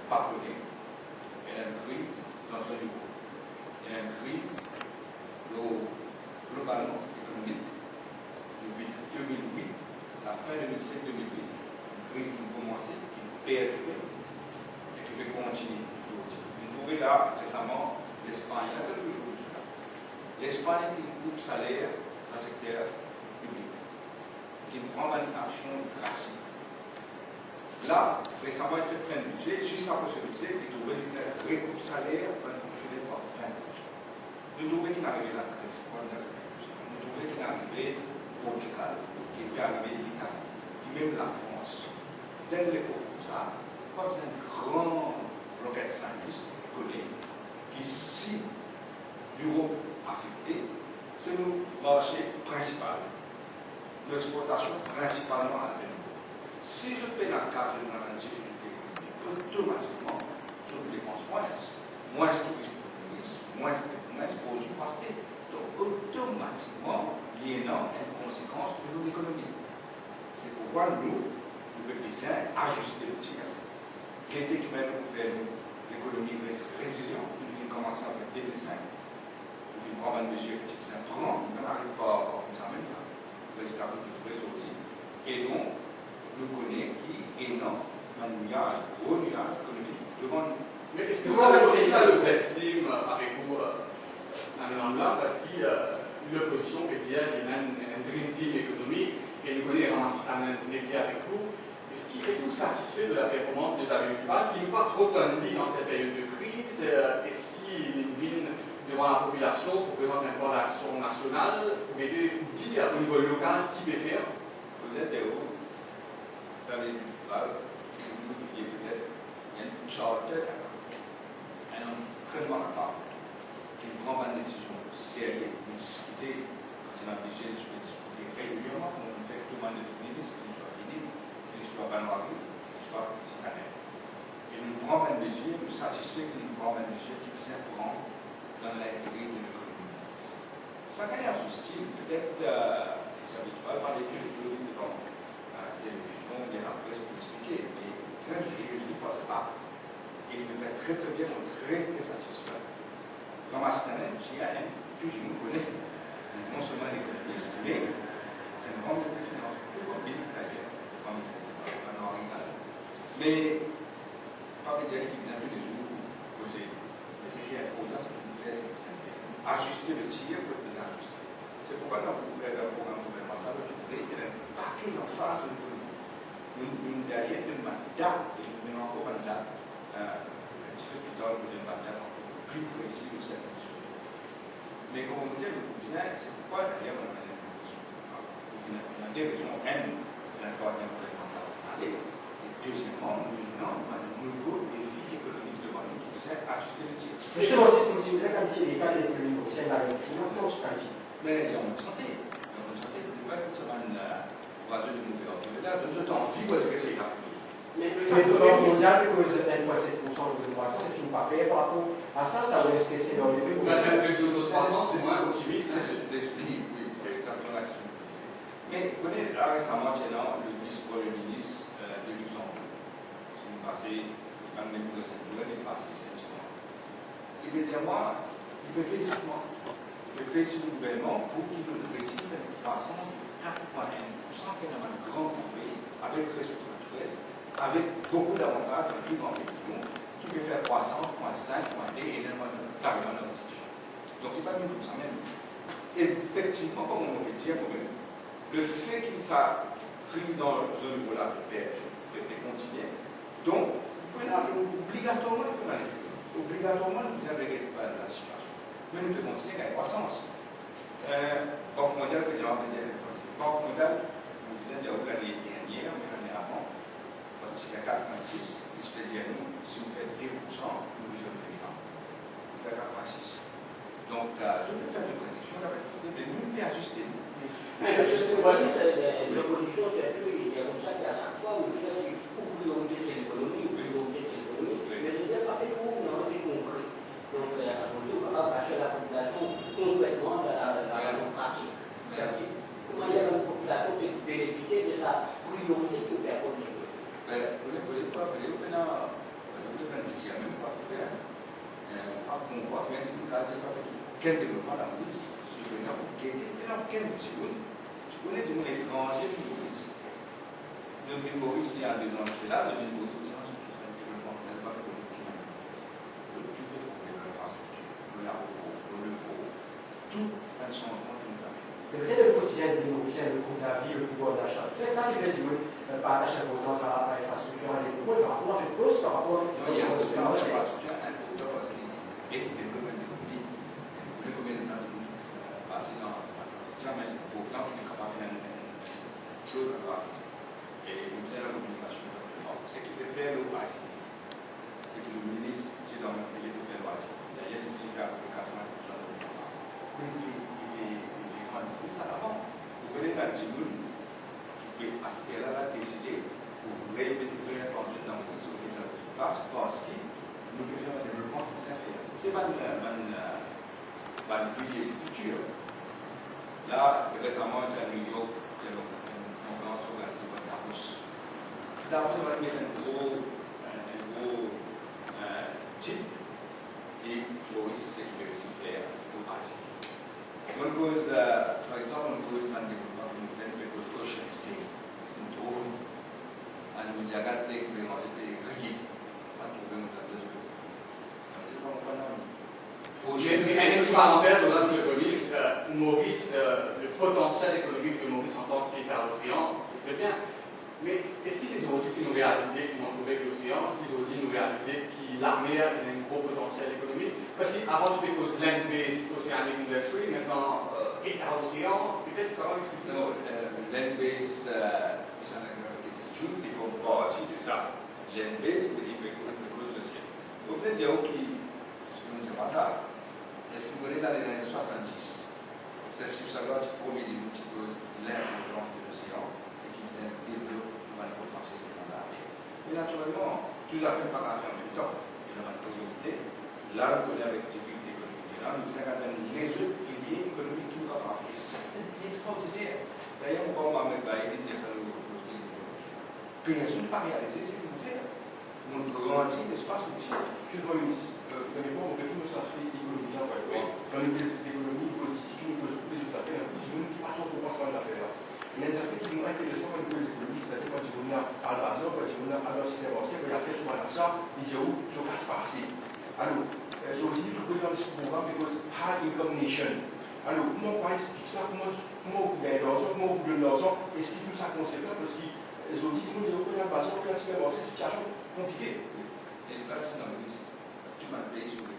pardonner. Il y a une crise dans un niveau. Il y a une crise globalement économique depuis 2008, la fin 2007-2008, une crise qui a commencé, qui perdure et qui va continuer. Vous trouvez là récemment l'Espagne, là toujours cela. L'Espagne qui coupe salaire dans le secteur public, qui prend une action drastique. Là, récemment, il fait fin de budget, juste après ce budget, il trouvait que ça récoupe salaire pour fonctionner par 20%. Nous trouvons qu'il n'arrivait la crise, nous trouvons qu'il n'arrivait au Portugal, qu'il est arrivé l'Italie, qui même la France. Dès l'époque, ça, pas besoin de grands rocket scientists connus, qui, si l'Europe affectée, c'est le marché principal, l'exportation principalement à la même. Si je paie la carte dans la difficulté économique, automatiquement, je dépense moins de tourisme, moins pour du passer. Donc, automatiquement, il y a une conséquence de l'économie. C'est pourquoi nous devons ajuster le tir. Qui était qui même pour faire l'économie résiliente, nous devons commencer avec 2005. Nous devons prendre une mesure qui est prendre, on n'arrive pas comme ça même, le résultat de tout aujourd'hui. Et donc, nous connaissons qui est énorme, un gros nuage économique devant nous. Mais est-ce que vous avez aussi le prestige avec vous dans là parce que l'opposition peut dire qu'il y a un dream team économique et nous connaissons un défi avec vous. Est-ce que vous êtes satisfait de la performance des agriculteurs qui n'est pas trop tendue dans cette période de crise? Est-ce qu'il vient devant la population pour présenter un plan d'action nationale ou dire au niveau local qui peut faire? Vous êtes où? Vous savez, vous dites peut-être il y a une charter, un homme extrêmement capable qui prend une décision sérieuse, une discuter, quand il a obligé de discuter régulièrement, comme on fait tout le monde des ministres, qu'il soit guiné, qu'il soit banouari, qu'il soit citoyen. Et nous prenons une mesure, nous satisfait que nous prenons une mesure qui puisse prendre dans l'intérêt de l'économie. Ça gagne un sous-style, peut-être, j'avais pas parlé que les théories devant la télévision, bien la presse pour expliquer, mais très juste, ne passe pas. Et il me fait très très bien, très très satisfait. Dans ma semaine, j'y ai que je me connais, non seulement l'économiste, mais c'est un grand de finance, plus compliqué d'ailleurs, mais pas me dire qu'il y a des jours posés. Mais ce qui est important, c'est qu'il fait, c'est ajuster le tir pour les ajuster. C'est pourquoi dans le programme gouvernemental, vous trouvez qu'il y a un paquet en phase de une derrière une date, et une encore une date, un petit peu plus tard, une date plus précis de cette mission. Mais comme on dit, le cousin, c'est pourquoi d'ailleurs on a une mission. On a des raisons, un troisième gouvernemental. Allez, et deuxièmement, nous avons un nouveau défi économique devant nous qui nous aide à ajuster le tir. Justement, si vous voulez qualifier l'état de l'économie comme c'est la même chose, maintenant on se qualifie. Mais il y a une santé. Il y a une santé, il ne faut pas que ça mène oiseau de monter en fait. Là, je t'en envie, où est-ce que les gars? Mais le plan mondial, que vous êtes 1,7% de croissance, c'est une pas payé par rapport à ça, ça va rester c'est dans les pays. La prévision de croissance, c'est moins optimiste. Oui, c'est exactement la question. Mais vous connaissez, là récemment, le vice-premier ministre de Luxembourg, si vous passez, il va même pour cette journée, il passe cette journée. Il veut dire, moi, il peut féliciter moi. Il peut féliciter le gouvernement pour qu'il nous réussisse une croissance de 4,1%, qui est un grand pays, avec ressources naturelles, avec beaucoup d'avantages, un plus grand pays du monde, qui peut faire croissance, 0,5, 0,2 et carrément d'investissement. Donc il va mieux comme ça même. Effectivement, comme on peut dire, le fait qu'il s'inscrive dans ce niveau-là de perte, de continuer, donc obligatoirement, nous pouvons aller. Obligatoirement, nous devons régler la situation. Mais nous devons continuer à la croissance. Banque mondiale, que j'ai envie de dire, Banque mondiale, nous disons déjà l'année dernière, mais l'année avant, quand il fait 4,6, il se fait dire, nous, si vous faites 2%, nous vous avez fait 1. Vous faites 4,6. Donc, je peux faire une prédiction avec vous, mais nous, on peut ajuster. Mais l'opposition, c'est qu'il y a comme ça qu'à chaque fois, vous faites pour prioriser c'est l'économie, mais il n'y a pas fait tout, on a été concret. Donc, la solution, on va passer la population concrètement à la raison pratique. Comment dire, la population peut bénéficier de ça? quel développement la Maurice, soutenir pour guetter, et dans quel monde, tu connais du monde étranger de Maurice. Le Maurice, il y a 2 ans, je suis là, le Maurice, c'est tout ça, le développement, n'est-ce pas, le plus de l'infrastructure, le l'aéroport, le port, tout un changement de notre vie. Peut-être le quotidien des Mauriciens, le coût de la vie, le pouvoir d'achat, peut-être ça qui fait du partage d'importance à l'infrastructure, à l'école, par rapport à cette cause, par rapport à il y a un infrastructure important parce qu'il y a des domaines d'économie, le domaine de passer dans jamais pourtant qui est capable d'un flot de trafic. Et nous avons la communication. Ce qui peut faire le ICT, c'est que le ministre, c'est dans le pays de faire le ICT. D'ailleurs, il fait à peu près 80% de l'État. Il est rendu ça avant. Vous voyez la Djibouti qui peut à ce là décider pour répéter l'importance dans le réseau de la place parce que nous pouvons faire un développement très fait. C'est pas le budget du futur. Là, récemment, j'ai à New York, il y a une conférence organisée par Davos. Davos va mettre un gros type et Maurice, c'est qu'il veut aussi faire au Asie. One goes, for example, one goes and we can make a ocean state. Une drone, and we jagat lake, we want to be grillé. Pas de problème avec la deuxième. Ça veut dire qu'on va pas Mais une parenthèse, au-delà de Maurice, le potentiel économique de Maurice en tant qu'État océan, c'est très bien. Mais est-ce qu'ils ont dit qu'ils nous réalisaient qu'ils ont trouvé l'océan? Est-ce qu'ils ont dit nous réaliser que l'armée a un gros potentiel économique? Parce qu'avant, je cause land-based Oceanic Industry, maintenant État océan, peut-être comment expliquer ça? Non, land-based Oceanic Institute, il faut partie de ça. Land-based, veut dire cause de ciel. Donc, vous allez dire, ok, c'est pas ça. Est-ce que vous voulez dans les années 70? C'est sur ça que le premier début qui pose l'importance de l'océan et qui nous développe le potentiel de l'armée. Mais naturellement, tout à fait pas à faire en même temps. Il y a une priorité. Là, on connaît avec difficulté économique. Là, nous avons un réseau pilier économique qui nous apprend. Et ça, c'est extraordinaire. D'ailleurs, on va mettre là, il dit ça nous personne pas réalisé ce que nous faisons. Nous grandissons l'espace routier. Je dois répondre que tout nos aspects économiques, dans les économies politiques, nous posons des affaires, nous ne pas trop comprendre l'affaire. Il y a des affaires qui nous intéressent quand nous les économistes, c'est-à-dire quand on a à l'Azor, quand on a à l'Occident avancé, quand il y a fait sur l'achat, il dit où sur casse passé. Alors, je vous dis que dans ce programme, because high income nation. Alors, comment on va expliquer ça, comment vous gagnez l'argent, comment vous donnez l'argent, explique-nous ça conséquent, parce que les autres disent, nous, il y a un bazar, il y a un avancé, une situation compliquée. Et les bases dans le tu m'as payé sur les